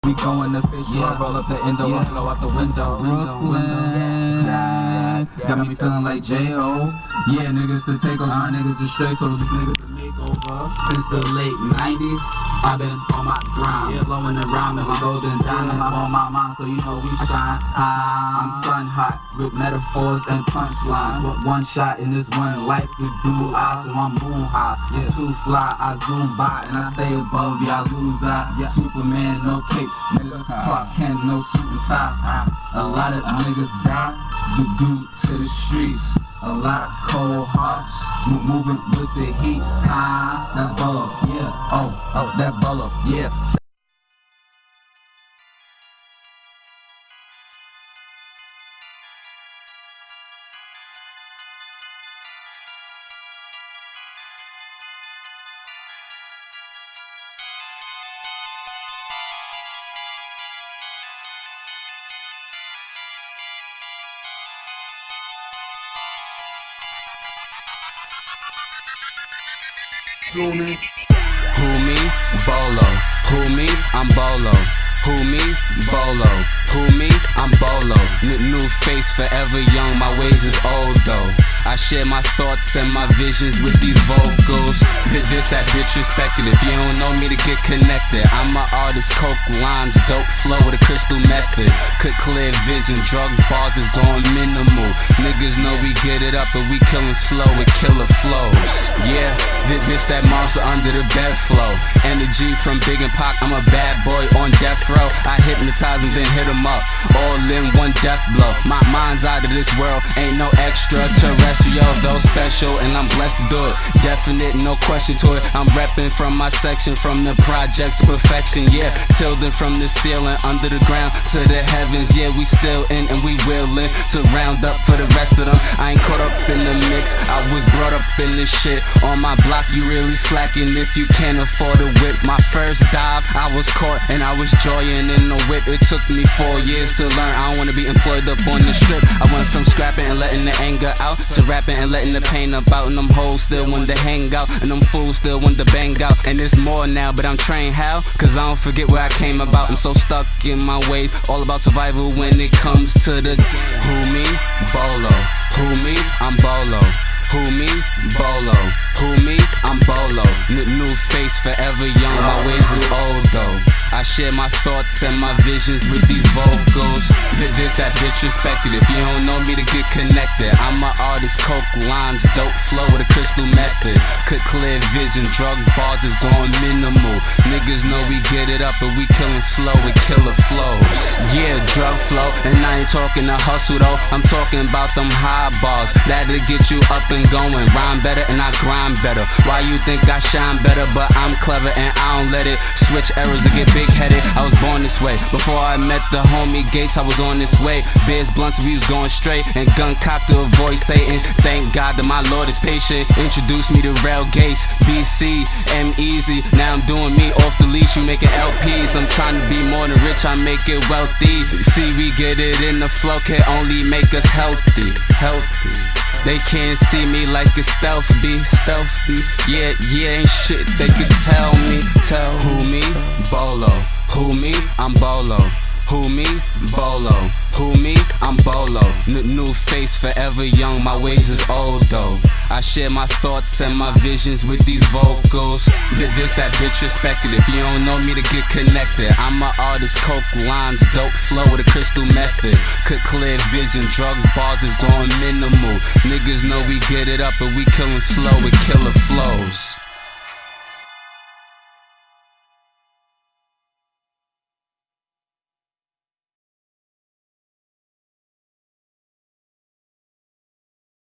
We going official. Yeah. Roll up the endo and blow out the window. Brooklyn. Got me feeling like J.O. Yeah, niggas to take over. My niggas are straight, so these niggas to make over. Since the late 90s, I've been on my grind. Yeah, blowing and rhyming, my golden diamond. I'm on my mind, so you know we shine. I'm sun hot with metaphors and punchlines. But one shot in this one life to do I, so I'm moon high. Yeah, too fly, I zoom by and I stay above. Yeah, I lose I. Yeah, Superman, no cape. Nigga, Clark Kent, no suit and tie. A lot of niggas die due to the streets. A lot of cold hearts, moving with the heat. That bullet, yeah. Oh, that bullet, yeah. Who me? Bolo. Who me? I'm Bolo. Who me? Bolo. Who me? I'm Bolo. New face, forever young, my ways is old though. I share my thoughts and my visions with these vocals. This that bitch respected. If you don't know me, to get connected. I'm an artist, coke lines, dope flow with a crystal method. Could clear vision, drug bars is on minimal. Niggas know we get it up, but we killin' slow with killer flows. Yeah, this that monster under the bed flow. Energy from Big and Pac, I'm a bad boy on death row. I hypnotize and then hit 'em up, all in one death blow. My mind's out of this world, ain't no extraterrestrial, though special, and I'm blessed to do it. Definite, no question to it. I'm reppin' from my section, from the projects to perfection. Yeah, tilting from the ceiling, under the ground to the heavens. Yeah, we still in and we willin' to round up for the rest of them. I ain't caught up in the mix, I was brought up in this shit. On my block, you really slacking if you can't afford a whip. My first dive, I was caught and I was joying in the whip. It took me 4 years to learn, I don't wanna be employed up on the strip. I went from scrapping and letting the anger out to rapping and letting the pain about. And them hoes still want to hang out, and them fools still want to bang out. And it's more now, but I'm trained how? Cause I don't forget where I came about. I'm so stuck in my ways, all about survival when it comes to the game. Who me? Bolo. Who me? I'm Bolo. Who me? Bolo. Who me? I'm Bolo. New face, forever young, my ways is old though. I share my thoughts and my visions with these vocals. This that bitch respected. If you don't know me, to get connected. I'm an artist, coke lines, dope flow with a crystal method. Could clear vision, drug bars is on minimal. Niggas know we get it up, but we killin' slow with killer flows. Yeah, drug flow, and I ain't talking to hustle though. I'm talking about them high bars that'll get you up and going. Rhyme better and I grind better. Why you think I shine better? But I'm clever and I don't let it switch errors to get big-headed. I was born this way. Before I met the homie Gates, I was on this way. Beers, blunts, we was going straight, and gun cock to avoid Satan. Thank God that my Lord is patient. Introduced me to Rail Gates, BC, M-Easy. Now I'm doing me off the leash. You making LPs. I'm trying to be more than rich, I make it wealthy. See, we get it in the flow, can only make us healthy. They can't see me like a stealthy. Yeah, ain't shit they could tell me. Who me? Bolo. Who me? I'm Bolo. Who me? Bolo. Who me? I'm Bolo. New face, forever young, my ways is old though. I share my thoughts and my visions with these vocals. This that bitch respected. If you don't know me, to get connected. I'm an artist, coke lines, dope flow with a crystal method. Could clear vision, drug bars is on minimal. Niggas know we get it up, but we killin' slow with killer flows.